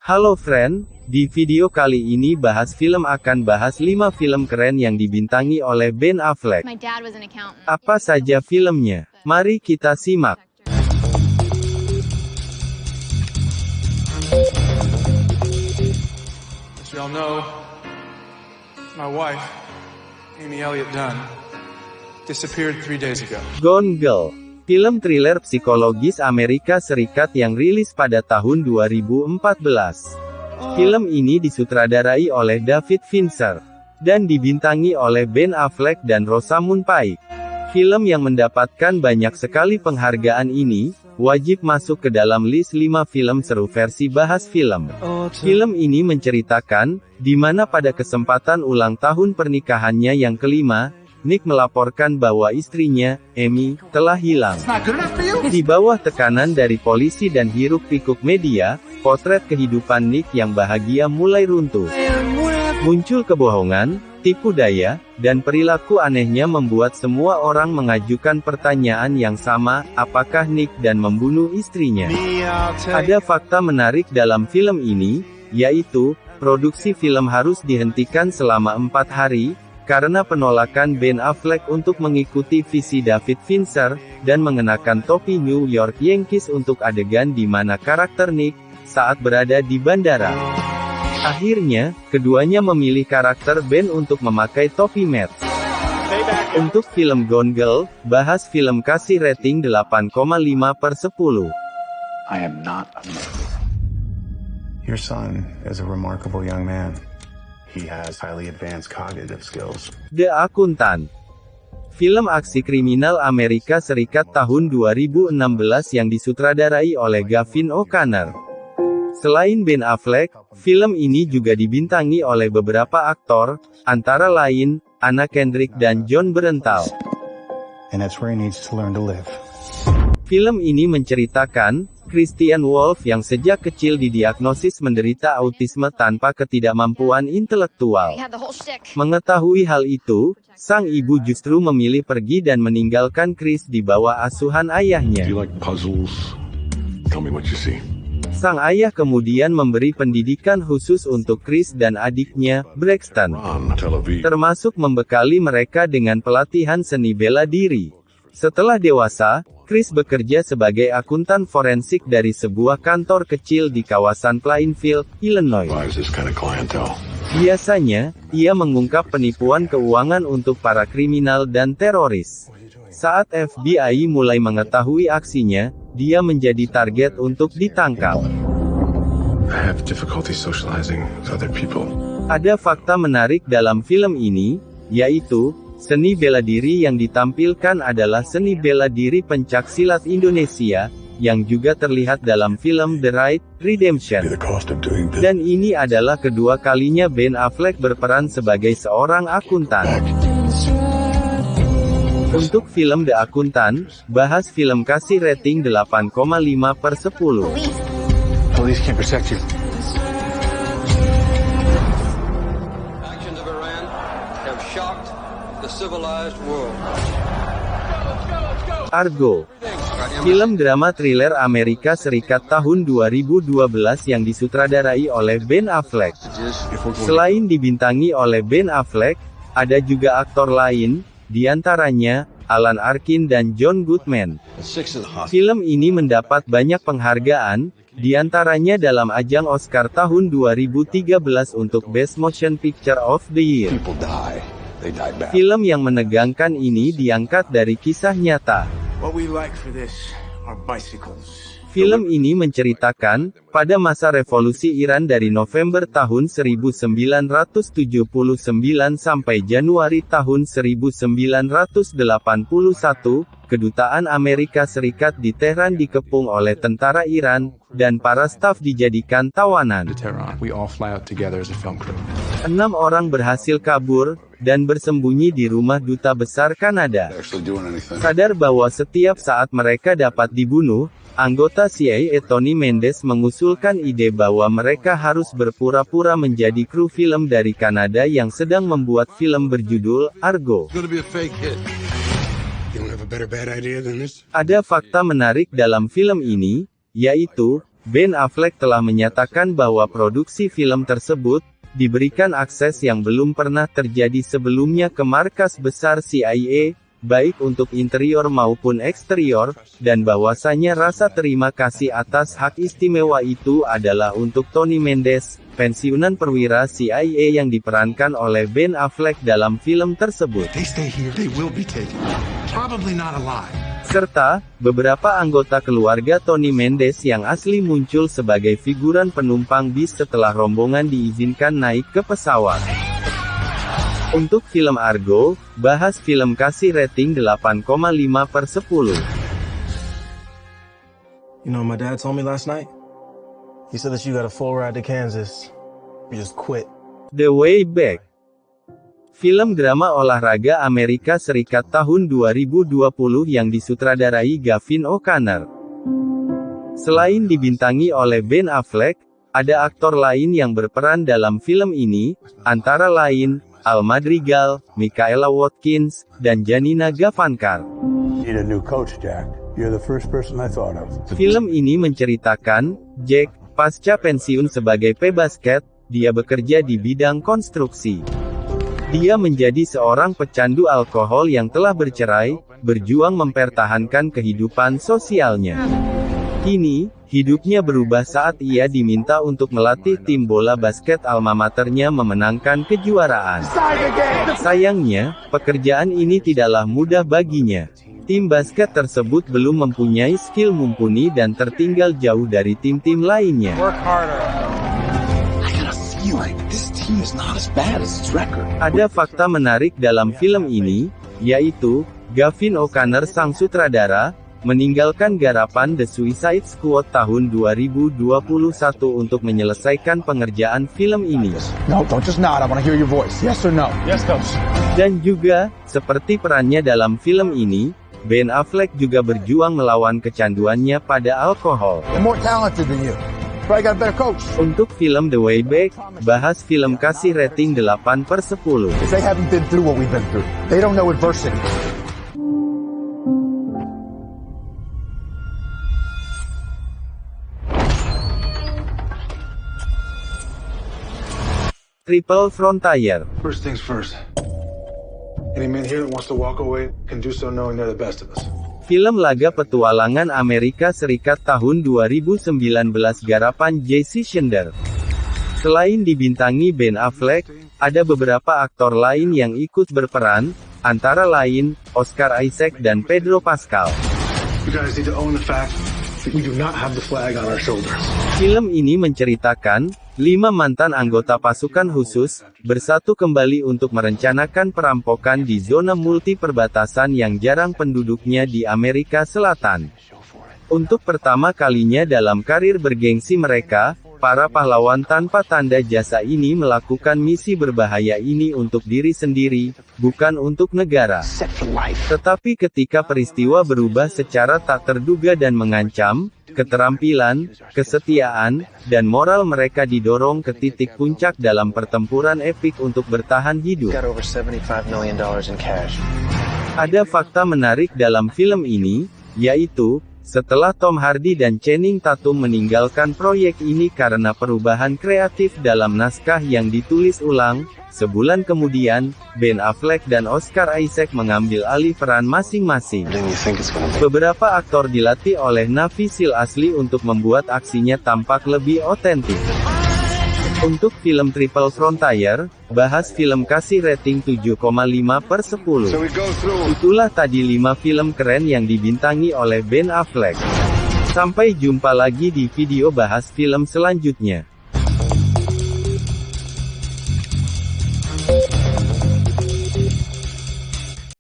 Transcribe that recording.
Halo friend, di video kali ini bahas 5 film keren yang dibintangi oleh Ben Affleck. Apa saja filmnya? Mari kita simak. As you all know, my wife, Amy Elliott Dunn, disappeared 3 days ago. Gone Girl, film thriller psikologis Amerika Serikat yang rilis pada tahun 2014. Film ini disutradarai oleh David Fincher dan dibintangi oleh Ben Affleck dan Rosamund Pike. Film yang mendapatkan banyak sekali penghargaan ini wajib masuk ke dalam list 5 film seru versi bahas film. Film ini menceritakan di mana pada kesempatan ulang tahun pernikahannya yang kelima, Nick melaporkan bahwa istrinya, Amy, telah hilang. Di bawah tekanan dari polisi dan hiruk-pikuk media, potret kehidupan Nick yang bahagia mulai runtuh. Muncul kebohongan, tipu daya, dan perilaku anehnya membuat semua orang mengajukan pertanyaan yang sama, apakah Nick dan membunuh istrinya? Ada fakta menarik dalam film ini, yaitu, produksi film harus dihentikan selama 4 hari, karena penolakan Ben Affleck untuk mengikuti visi David Fincher, dan mengenakan topi New York Yankees untuk adegan di mana karakter Nick, saat berada di bandara. Akhirnya, keduanya memilih karakter Ben untuk memakai topi Matt. Untuk film Gone Girl, bahas film kasih rating 8,5/10. I am not a murderer. Your son is a remarkable young man. He has highly advanced cognitive skills. The Accountant, film aksi kriminal Amerika Serikat tahun 2016 yang disutradarai oleh Gavin O'Connor. Selain Ben Affleck, film ini juga dibintangi oleh beberapa aktor, antara lain, Anna Kendrick dan Jon Bernthal. And that's where he needs to learn to live. Film ini menceritakan Christian Wolf yang sejak kecil didiagnosis menderita autisme tanpa ketidakmampuan intelektual. Mengetahui hal itu, sang ibu justru memilih pergi dan meninggalkan Chris di bawah asuhan ayahnya. Sang ayah kemudian memberi pendidikan khusus untuk Chris dan adiknya, Braxton, termasuk membekali mereka dengan pelatihan seni bela diri. Setelah dewasa, Chris bekerja sebagai akuntan forensik dari sebuah kantor kecil di kawasan Plainfield, Illinois. Biasanya, ia mengungkap penipuan keuangan untuk para kriminal dan teroris. Saat FBI mulai mengetahui aksinya, dia menjadi target untuk ditangkap. Ada fakta menarik dalam film ini, yaitu, seni bela diri yang ditampilkan adalah seni bela diri pencaksilat Indonesia, yang juga terlihat dalam film The Raid: Redemption. Dan ini adalah kedua kalinya Ben Affleck berperan sebagai seorang akuntan. Untuk film The Accountant, bahas film kasih rating 8,5/10. Police can't protect you. Actions of Iran have shocked the civilized world. Argo, film drama thriller Amerika Serikat tahun 2012 yang disutradarai oleh Ben Affleck. Selain dibintangi oleh Ben Affleck, ada juga aktor lain, di antaranya, Alan Arkin dan John Goodman. Film ini mendapat banyak penghargaan, di antaranya dalam ajang Oscar tahun 2013 untuk Best Motion Picture of the Year. Film yang menegangkan ini diangkat dari kisah nyata. Film ini menceritakan, pada masa revolusi Iran dari November tahun 1979 sampai Januari tahun 1981, kedutaan Amerika Serikat di Tehran dikepung oleh tentara Iran, dan para staf dijadikan tawanan. 6 orang berhasil kabur, dan bersembunyi di rumah duta besar Kanada. Sadar bahwa setiap saat mereka dapat dibunuh, anggota CIA Tony Mendes mengusulkan ide bahwa mereka harus berpura-pura menjadi kru film dari Kanada yang sedang membuat film berjudul Argo. Ada fakta menarik dalam film ini, yaitu, Ben Affleck telah menyatakan bahwa produksi film tersebut diberikan akses yang belum pernah terjadi sebelumnya ke markas besar CIA, baik untuk interior maupun eksterior, dan bahwasanya rasa terima kasih atas hak istimewa itu adalah untuk Tony Mendes, pensiunan perwira CIA yang diperankan oleh Ben Affleck dalam film tersebut. Serta, beberapa anggota keluarga Tony Mendes yang asli muncul sebagai figuran penumpang bis setelah rombongan diizinkan naik ke pesawat. Untuk film Argo, bahas film kasih rating 8,5/10. You know what my dad told me last night? He said that you got a full ride to Kansas. You just quit. The Way Back. Film drama olahraga Amerika Serikat tahun 2020 yang disutradarai Gavin O'Connor. Selain dibintangi oleh Ben Affleck, ada aktor lain yang berperan dalam film ini, antara lain, Al Madrigal, Michaela Watkins, dan Janina Gavankar. Need a new coach, Jack. You're the first person I thought of. Film ini menceritakan, Jack, pasca pensiun sebagai pebasket, dia bekerja di bidang konstruksi. Dia menjadi seorang pecandu alkohol yang telah bercerai, berjuang mempertahankan kehidupan sosialnya. Kini, hidupnya berubah saat ia diminta untuk melatih tim bola basket alma maternya memenangkan kejuaraan. Sayangnya, pekerjaan ini tidaklah mudah baginya. Tim basket tersebut belum mempunyai skill mumpuni dan tertinggal jauh dari tim-tim lainnya. Ada fakta menarik dalam film ini, yaitu, Gavin O'Connor sang sutradara, meninggalkan garapan The Suicide Squad tahun 2021 untuk menyelesaikan pengerjaan film ini. Dan juga, seperti perannya dalam film ini, Ben Affleck juga berjuang melawan kecanduannya pada alkohol. Untuk film The Way Back, bahas film kasih rating 8/10. Triple Frontier. First things first. Any man here that wants to walk away can do so knowing they're the best of us. Film laga petualangan Amerika Serikat tahun 2019 garapan Jesse Eisenberg. Selain dibintangi Ben Affleck, ada beberapa aktor lain yang ikut berperan, antara lain, Oscar Isaac dan Pedro Pascal. You guys need to own the fact that we do not have the flag on our shoulders. Film ini menceritakan, 5 mantan anggota pasukan khusus, bersatu kembali untuk merencanakan perampokan di zona multi perbatasan yang jarang penduduknya di Amerika Selatan. Untuk pertama kalinya dalam karir bergengsi mereka, para pahlawan tanpa tanda jasa ini melakukan misi berbahaya ini untuk diri sendiri, bukan untuk negara. Tetapi ketika peristiwa berubah secara tak terduga dan mengancam, keterampilan, kesetiaan, dan moral mereka didorong ke titik puncak dalam pertempuran epik untuk bertahan hidup. Ada fakta menarik dalam film ini, yaitu, setelah Tom Hardy dan Channing Tatum meninggalkan proyek ini karena perubahan kreatif dalam naskah yang ditulis ulang, sebulan kemudian, Ben Affleck dan Oscar Isaac mengambil alih peran masing-masing. Beberapa aktor dilatih oleh Navy SEAL asli untuk membuat aksinya tampak lebih otentik. Untuk film Triple Frontier, bahas film kasih rating 7,5/10. Itulah tadi 5 film keren yang dibintangi oleh Ben Affleck. Sampai jumpa lagi di video bahas film selanjutnya.